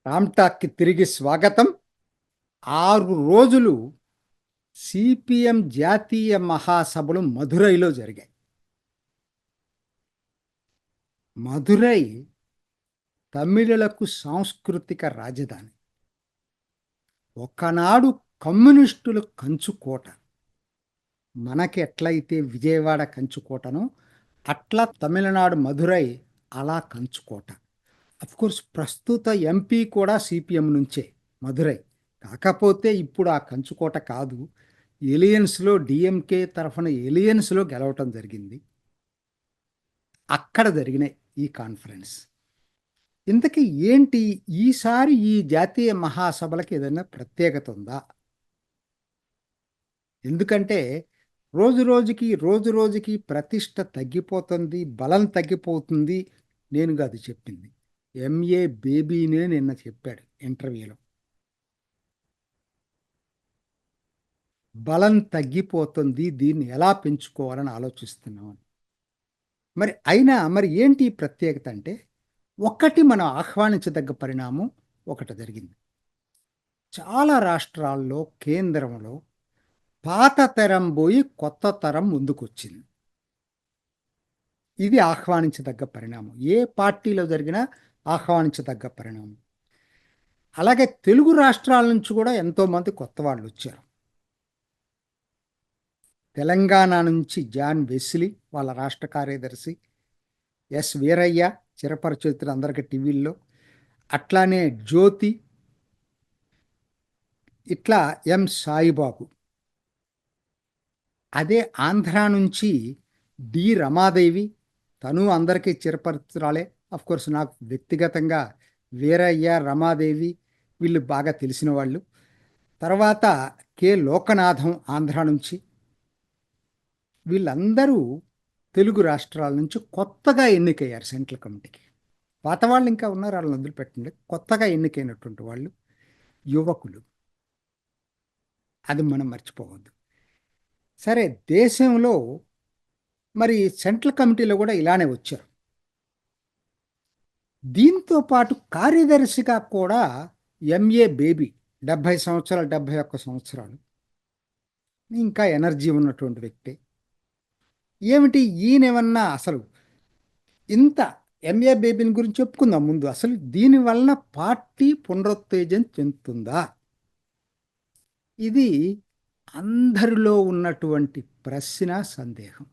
రామ్టాక్కి తిరిగి స్వాగతం. 6 రోజులు సిపిఎం జాతీయ మహాసభలు మదురైలో జరిగాయి. మదురై తమిళులకు సాంస్కృతిక రాజధాని. ఒకనాడు కమ్యూనిస్టులు కంచుకోట. మనకి ఎట్లయితే విజయవాడ కంచుకోటనో అట్లా తమిళనాడు మదురై అలా కంచుకోట. అఫ్కోర్స్ ప్రస్తుత ఎంపీ కూడా సిపిఎం నుంచే మదురై. కాకపోతే ఇప్పుడు ఆ కంచుకోట కాదు, ఎలియన్స్లో డిఎంకే తరఫున ఎలియన్స్లో గెలవటం జరిగింది. అక్కడ జరిగినాయి ఈ కాన్ఫరెన్స్. ఇంతకీ ఏంటి ఈసారి ఈ జాతీయ మహాసభలకు ఏదైనా ప్రత్యేకత ఉందా? ఎందుకంటే రోజు రోజుకి ప్రతిష్ట తగ్గిపోతుంది, బలం తగ్గిపోతుంది. నేను కాదు చెప్పింది, ఎంఏ బేబీనే నిన్న చెప్పాడు ఇంటర్వ్యూలో. బలం తగ్గిపోతుంది, దీన్ని ఎలా పెంచుకోవాలని ఆలోచిస్తున్నాం. మరి ఏంటి ప్రత్యేకత అంటే, ఒకటి మనం ఆహ్వానించదగ్గ పరిణామం ఒకటి జరిగింది. చాలా రాష్ట్రాల్లో కేంద్రంలో పాత తరం పోయి కొత్త తరం ముందుకొచ్చింది. ఇది ఆహ్వానించదగ్గ పరిణామం. ఏ పార్టీలో జరిగినా ఆహ్వానించదగ్గ పరిణామం. అలాగే తెలుగు రాష్ట్రాల నుంచి కూడా ఎంతోమంది కొత్త వాళ్ళు వచ్చారు. తెలంగాణ నుంచి జాన్ వెస్లీ వాళ్ళ రాష్ట్ర కార్యదర్శి, ఎస్ వీరయ్య చిరపరిచితులు అందరికీ టీవీల్లో, అట్లానే జ్యోతి, ఇట్లా ఎం సాయిబాబు. అదే ఆంధ్ర నుంచి డి రమాదేవి, తను అందరికీ చిరపరిచితురాలే. అఫ్కోర్స్ నాకు వ్యక్తిగతంగా వీరయ్య, రమాదేవి వీళ్ళు బాగా తెలిసిన వాళ్ళు. తర్వాత కె లోకనాథం ఆంధ్ర నుంచి. వీళ్ళందరూ తెలుగు రాష్ట్రాల నుంచి కొత్తగా ఎన్నికయ్యారు సెంట్రల్ కమిటీకి. పాత వాళ్ళు ఇంకా ఉన్నారు, వాళ్ళని వదిలిపెట్టండి. కొత్తగా ఎన్నికైనటువంటి వాళ్ళు యువకులు. అది మనం మర్చిపోవద్దు. సరే, దేశంలో మరి సెంట్రల్ కమిటీలో కూడా ఇలానే వచ్చారు. దీంతో పాటు కార్యదర్శిగా కూడా ఎంఏ బేబీ 70 సంవత్సరాలు, 71 సంవత్సరాలు, ఇంకా ఎనర్జీ ఉన్నటువంటి వ్యక్తి. ఏమిటి ఈయనేమన్నా అసలు ఇంత ఎంఏ బేబీని గురించి చెప్పుకుందాం ముందు. అసలు దీనివలన పార్టీ పునరుత్తేజం చెందుతుందా? ఇది అందరిలో ఉన్నటువంటి ప్రశ్న, సందేహం.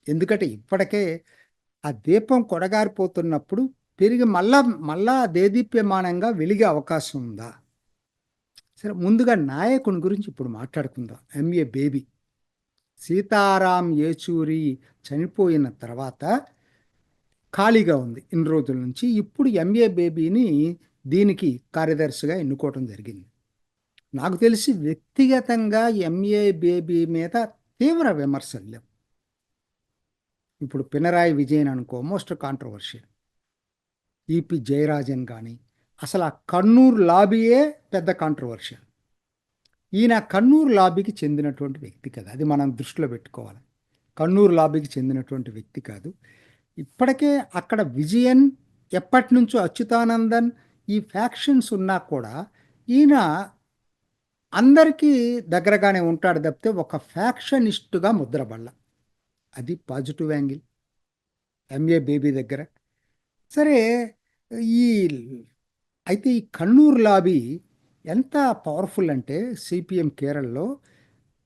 ఎందుకంటే ఇప్పటికే ఆ దీపం కొడగారిపోతున్నప్పుడు పెరిగి మళ్ళా దేదీప్యమానంగా వెలిగే అవకాశం ఉందా? సరే, ముందుగా నాయకుని గురించి ఇప్పుడు మాట్లాడుకుందాం. ఎంఏ బేబీ సీతారాం యేచూరి చనిపోయిన తర్వాత ఖాళీగా ఉంది ఇన్ని రోజుల నుంచి. ఇప్పుడు ఎంఏ బేబీని దీనికి కార్యదర్శిగా ఎన్నుకోవడం జరిగింది. నాకు తెలిసి వ్యక్తిగతంగా ఎంఏ బేబీ మీద తీవ్ర విమర్శలు లేవు. ఇప్పుడు పినరాయి విజయన్ అనుకో, మోస్ట్ కాంట్రవర్షియల్. ఈపి జయరాజన్ కానీ, అసలు ఆ కన్నూరు లాబీయే పెద్ద కాంట్రవర్షియల్. ఈయన కన్నూరు లాబీకి చెందినటువంటి వ్యక్తి కదా, అది మనం దృష్టిలో పెట్టుకోవాలి. కన్నూరు లాబీకి చెందినటువంటి వ్యక్తి కాదు. ఇప్పటికే అక్కడ విజయన్, ఎప్పటి నుంచో అచ్యుతానందన్, ఈ ఫ్యాక్షన్స్ ఉన్నా కూడా ఈయన అందరికీ దగ్గరగానే ఉంటాడు తప్పితే ఒక ఫ్యాక్షనిస్టుగా ముద్రపడాల. అది పాజిటివ్ యాంగిల్ ఎంఏ బేబీ దగ్గర. సరే, ఈ అయితే ఈ కన్నూరు లాబీ ఎంత పవర్ఫుల్ అంటే సిపిఎం కేరళలో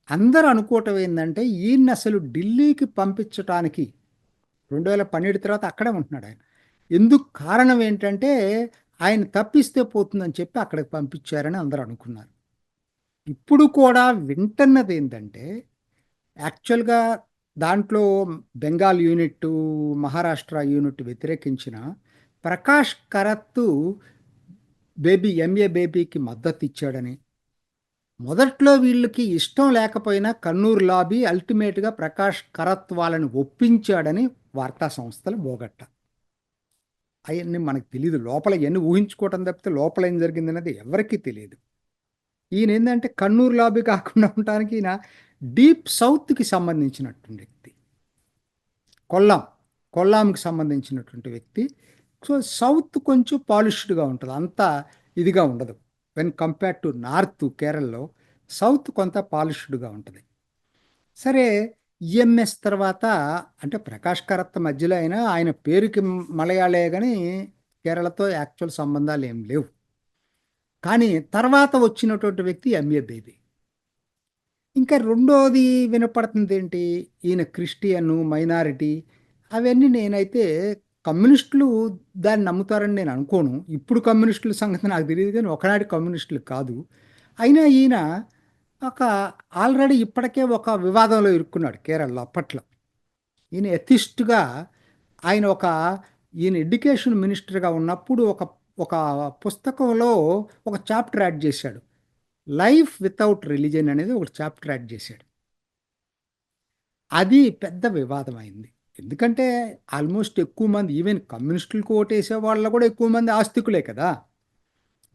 అందరూ అనుకోవటం ఏంటంటే ఈయన్ని అసలు ఢిల్లీకి పంపించటానికి 2012 తర్వాత అక్కడే ఉంటున్నాడు ఆయన. ఎందుకు కారణం ఏంటంటే ఆయన తప్పిస్తే పోతుందని చెప్పి అక్కడికి పంపించారని అందరూ అనుకున్నారు. ఇప్పుడు కూడా వింటున్నది ఏంటంటే యాక్చువల్గా దాంట్లో బెంగాల్ యూనిట్, మహారాష్ట్ర యూనిట్ వ్యతిరేకించిన ప్రకాష్ కరత్తు ఎంఏ బేబీకి మద్దతు ఇచ్చాడని, మొదట్లో వీళ్ళకి ఇష్టం లేకపోయినా కన్నూరు లాబీ అల్టిమేట్గా ప్రకాష్ కరత్ వాళ్ళని ఒప్పించాడని వార్తా సంస్థలు బోగట్ట. అవన్నీ మనకు తెలియదు, లోపల ఎన్ని ఊహించుకోవటం తప్పితే లోపల ఏం జరిగిందనేది ఎవరికీ తెలియదు. ఈయన ఏంటంటే కన్నూరు లాబీ కాకుండా ఉండటానికి ఈయన డీప్ సౌత్కి సంబంధించినటువంటి వ్యక్తి, కొల్లాంకి సంబంధించినటువంటి వ్యక్తి. సో సౌత్ కొంచెం పాలిష్డ్గా ఉంటుంది, అంత ఇదిగా ఉండదు. వెన్ కంపేర్ టు నార్త్ కేరళలో సౌత్ కొంత పాలిష్డ్గా ఉంటుంది. సరే, ఈఎంఎస్ తర్వాత అంటే ప్రకాష్ కరత్ మధ్యలో అయినా ఆయన పేరుకి మలయాళే కానీ కేరళతో యాక్చువల్ సంబంధాలు ఏం లేవు. కానీ తర్వాత వచ్చినటువంటి వ్యక్తి ఎంఏ బేబీ. ఇంకా రెండోది వినపడుతుంది ఏంటి, ఈయన క్రిస్టియన్ మైనారిటీ. అవన్నీ నేనైతే కమ్యూనిస్టులు దాన్ని నమ్ముతారని నేను అనుకోను. ఇప్పుడు కమ్యూనిస్టుల సంగతి నాకు తెలియదు కానీ ఒకనాటి కమ్యూనిస్టులు కాదు. అయినా ఈయన ఒక ఆల్రెడీ ఇప్పటికే ఒక వివాదంలో ఇరుక్కున్నాడు కేరళలో అప్పట్లో. ఈయన ఎథిస్ట్గా ఆయన ఈయన ఎడ్యుకేషన్ మినిస్టర్గా ఉన్నప్పుడు ఒక ఒక పుస్తకంలో ఒక చాప్టర్ యాడ్ చేశాడు. లైఫ్ వితౌట్ రిలీజియన్ అనేది ఒక చాప్టర్ యాడ్ చేశాడు. అది పెద్ద వివాదం అయింది. ఎందుకంటే ఆల్మోస్ట్ ఎక్కువ మంది ఈవెన్ కమ్యూనిస్టులకు ఓటేసే వాళ్ళ కూడా ఎక్కువ మంది ఆస్తికులే కదా.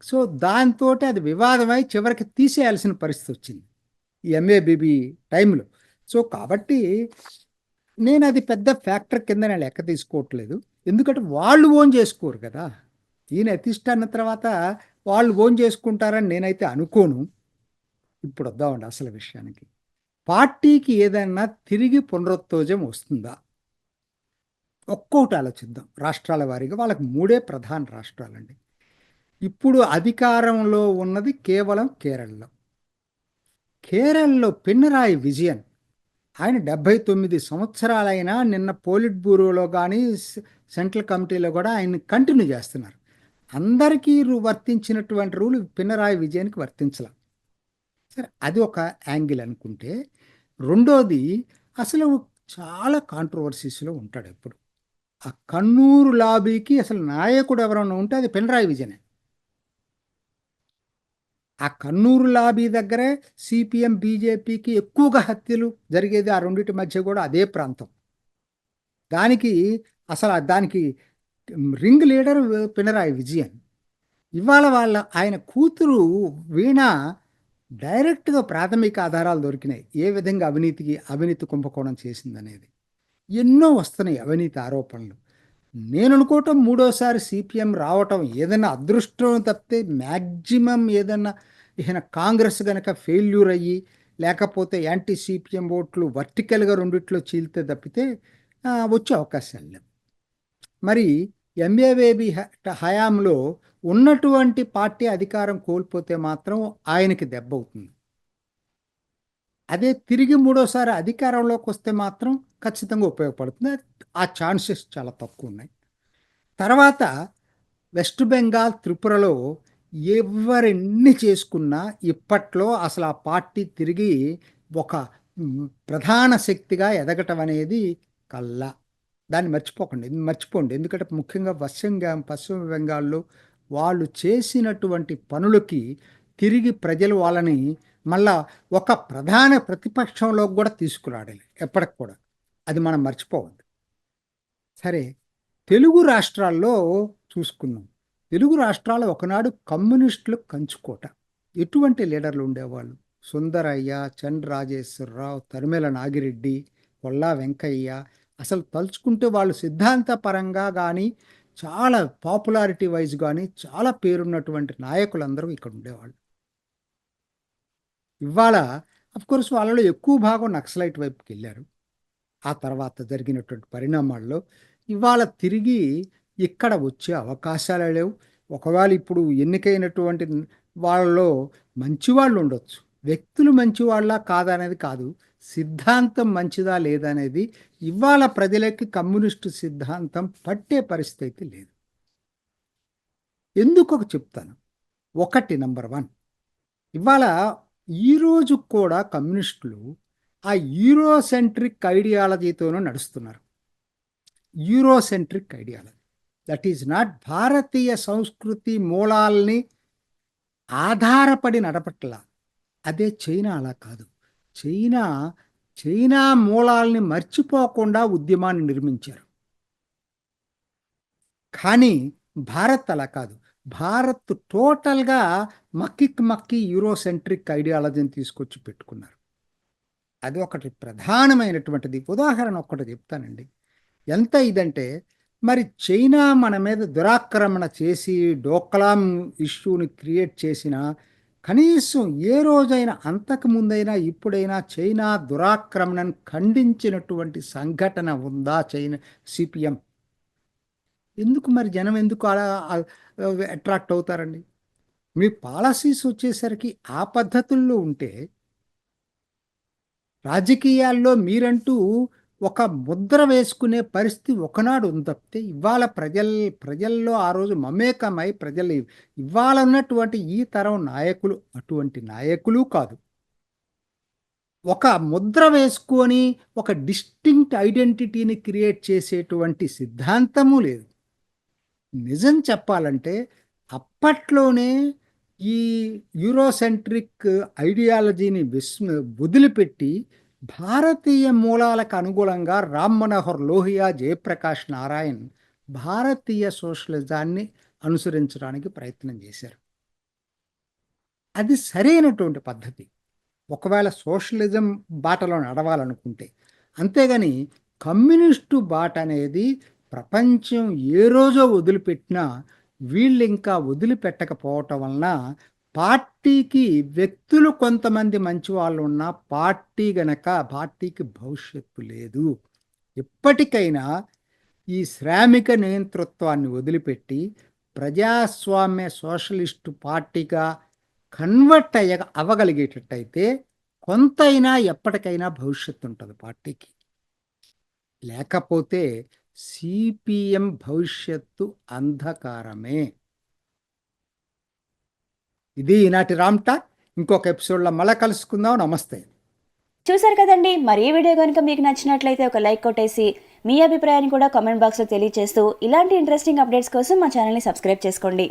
సో దాంతో అది వివాదమై చివరికి తీసేయాల్సిన పరిస్థితి వచ్చింది ఈ ఎంఏబిబి టైంలో. సో కాబట్టి నేను అది పెద్ద ఫ్యాక్టర్ కింద నేను లెక్క తీసుకోవట్లేదు. ఎందుకంటే వాళ్ళు ఓన్ చేసుకోరు కదా. ఈయన ఎథిస్ట్ అన్న తర్వాత వాళ్ళు ఓన్ చేసుకుంటారని నేనైతే అనుకోను. ఇప్పుడు వద్దామండి అసలు విషయానికి. పార్టీకి ఏదైనా తిరిగి పునరుత్తేజం వస్తుందా? ఒక్కొక్కటి ఆలోచిద్దాం రాష్ట్రాల వారీగా. వాళ్ళకి 3 ప్రధాన రాష్ట్రాలండి. ఇప్పుడు అధికారంలో ఉన్నది కేవలం కేరళలో. కేరళలో పినరాయి విజయన్ ఆయన 79 సంవత్సరాలైనా నిన్న పోలిట్ బ్యూరోలో కానీ సెంట్రల్ కమిటీలో కూడా ఆయన కంటిన్యూ చేస్తున్నారు. అందరికీ వర్తించినటువంటి రూల్ పినరాయి విజయన్కి వర్తించలే. సరే, అది ఒక యాంగిల్ అనుకుంటే, రెండోది అసలు చాలా కాంట్రవర్సీస్లో ఉంటాడు ఎప్పుడు. ఆ కన్నూరు లాబీకి అసలు నాయకుడు ఎవరైనా ఉంటే అది పినరాయి విజయనే. ఆ కన్నూరు లాబీ దగ్గరే సిపిఎం బీజేపీకి ఎక్కువగా హత్యలు జరిగేది. ఆ రెండింటి మధ్య కూడా అదే ప్రాంతం. దానికి దానికి రింగ్ లీడర్ పినరాయి విజయన్. ఇవాళ ఆయన కూతురు వీణ డైరెక్ట్గా ప్రాథమిక ఆధారాలు దొరికినాయి ఏ విధంగా అవినీతి కుంభకోణం చేసిందనేది. ఎన్నో వస్తున్నాయి అవినీతి ఆరోపణలు. నేను అనుకోవటం మూడోసారి సిపిఎం రావటం ఏదైనా అదృష్టం తప్పితే మ్యాక్సిమం ఏదన్నా ఈయన కాంగ్రెస్ కనుక ఫెయిల్యూర్ అయ్యి లేకపోతే యాంటీ సిపిఎం ఓట్లు వర్టికల్గా రెండిట్లో చీలితే తప్పితే వచ్చే అవకాశాలు లేవు. మరి ఎంఏబేబీ హయాంలో ఉన్నటువంటి పార్టీ అధికారం కోల్పోతే మాత్రం ఆయనకి దెబ్బ అవుతుంది. అదే తిరిగి మూడోసారి అధికారంలోకి వస్తే మాత్రం ఖచ్చితంగా ఉపయోగపడుతుంది. ఆ ఛాన్సెస్ చాలా తక్కువ ఉన్నాయి. తర్వాత వెస్ట్ బెంగాల్ త్రిపురలో ఎవరెన్ని చేసుకున్నా ఇప్పట్లో అసలు ఆ పార్టీ తిరిగి ఒక ప్రధాన శక్తిగా ఎదగటం అనేది కల్లా. దాన్ని మర్చిపోండి. ఎందుకంటే ముఖ్యంగా పశ్చిమ బెంగాల్లో వాళ్ళు చేసినటువంటి పనులకి తిరిగి ప్రజలు వాళ్ళని మళ్ళా ఒక ప్రధాన ప్రతిపక్షంలో కూడా తీసుకురాడాలి ఎప్పటికి కూడా. అది మనం మర్చిపోవద్దు. సరే, తెలుగు రాష్ట్రాల్లో చూసుకున్నాం. తెలుగు రాష్ట్రాలు ఒకనాడు కమ్యూనిస్టులు కంచుకోట. ఎటువంటి లీడర్లు ఉండేవాళ్ళు? సుందరయ్య, చంద్ర రాజేశ్వరరావు, తరిమేల నాగిరెడ్డి, కొల్లా వెంకయ్య. అసలు తలుచుకుంటే వాళ్ళు సిద్ధాంతపరంగా కానీ చాలా పాపులారిటీ వైజ్ కానీ చాలా పేరున్నటువంటి నాయకులందరూ ఇక్కడ ఉండేవాళ్ళు. ఇవాళ అఫ్కోర్స్ వాళ్ళలో ఎక్కువ భాగం నక్సలైట్ వైపుకి వెళ్ళారు. ఆ తర్వాత జరిగినటువంటి పరిణామాల్లో ఇవాళ తిరిగి ఇక్కడ వచ్చే అవకాశాలే లేవు. ఒకవేళ ఇప్పుడు ఎన్నికైనటువంటి వాళ్ళలో మంచివాళ్ళు ఉండొచ్చు. వ్యక్తులు మంచివాళ్ళ కాదా అనేది కాదు, సిద్ధాంతం మంచిదా లేదనేది ఇవాళ ప్రజలకి కమ్యూనిస్టు సిద్ధాంతం పట్టే పరిస్థితి లేదు. ఎందుకు చెప్తాను. ఒకటి, నంబర్ 1, ఇవాళ ఈరోజు కూడా కమ్యూనిస్టులు ఆ యూరోసెంట్రిక్ ఐడియాలజీతోనూ నడుస్తున్నారు. యూరోసెంట్రిక్ ఐడియాలజీ, దట్ ఈజ్ నాట్ భారతీయ సంస్కృతి మూలాల్ని ఆధారపడి నడపట్ల. అదే చైనా అలా కాదు. చైనా మూలాల్ని మర్చిపోకుండా ఉద్యమాన్ని నిర్మించారు. కానీ భారత్ అలా కాదు. భారత్ టోటల్గా మక్కి యూరోసెంట్రిక్ ఐడియాలజీని తీసుకొచ్చి పెట్టుకున్నారు. అది ఒకటి ప్రధానమైనటువంటిది. ఉదాహరణ ఒక్కటి చెప్తానండి. ఎంత ఇదంటే మరి చైనా మన మీద దురాక్రమణ చేసి డోక్లాం ఇష్యూని క్రియేట్ చేసిన కనీసం ఏ రోజైనా అంతకు ముందైనా ఇప్పుడైనా చైనా దురాక్రమణను ఖండించినటువంటి సంఘటన ఉందా చైనా సిపిఎం? ఎందుకు మరి జనం ఎందుకు అలా అట్రాక్ట్ అవుతారండి? మీ పాలసీస్ వచ్చేసరికి ఆ పద్ధతుల్లో ఉంటే రాజకీయాల్లో మీరంటూ ఒక ముద్ర వేసుకునే పరిస్థితి ఒకనాడు ఉంది తప్పితే ఇవాళ ప్రజల్లో ఆ రోజు మమేకమై ప్రజలు ఇవాళ ఉన్నటువంటి ఈ తరం నాయకులు అటువంటి నాయకులు కాదు. ఒక ముద్ర వేసుకొని ఒక డిస్టింక్ట్ ఐడెంటిటీని క్రియేట్ చేసేటువంటి సిద్ధాంతము లేదు. నిజం చెప్పాలంటే అప్పట్లోనే ఈ యూరోసెంట్రిక్ ఐడియాలజీని వదిలిపెట్టి భారతీయ మూలాలకు అనుగుణంగా రామ్ మనోహర్ లోహియా, జయప్రకాష్ నారాయణ్ భారతీయ సోషలిజాన్ని అనుసరించడానికి ప్రయత్నం చేశారు. అది సరైనటువంటి పద్ధతి ఒకవేళ సోషలిజం బాటలో నడవాలనుకుంటే. అంతేగాని కమ్యూనిస్టు బాట అనేది ప్రపంచం ఏ రోజో వదిలిపెట్టినా వీళ్ళు ఇంకా వదిలిపెట్టకపోవటం వలన పార్టీకి వ్యక్తులు కొంతమంది మంచి వాళ్ళు ఉన్నా పార్టీకి భవిష్యత్తు లేదు. ఎప్పటికైనా ఈ శ్రామిక నియంతృత్వాన్ని వదిలిపెట్టి ప్రజాస్వామ్య సోషలిస్టు పార్టీగా కన్వర్ట్ అవ్వగలిగేటట్టయితే కొంతైనా ఎప్పటికైనా భవిష్యత్తు ఉంటుంది పార్టీకి. లేకపోతే సిపిఎం భవిష్యత్తు అంధకారమే. ఇది ఈనాటి రామ్ టాక్. ఇంకొక ఎపిసోడ్లో మళ్ళీ కలుసుకుందాం. నమస్తే. చూసారు కదండి. మరి ఈ వీడియో కనుక మీకు నచ్చినట్లయితే ఒక లైక్ కొట్టేసి మీ అభిప్రాయాన్ని కూడా కామెంట్ బాక్స్లో తెలియజేస్తూ ఇలాంటి ఇంట్రెస్టింగ్ అప్డేట్స్ కోసం మా ఛానల్ని సబ్స్క్రైబ్ చేసుకోండి.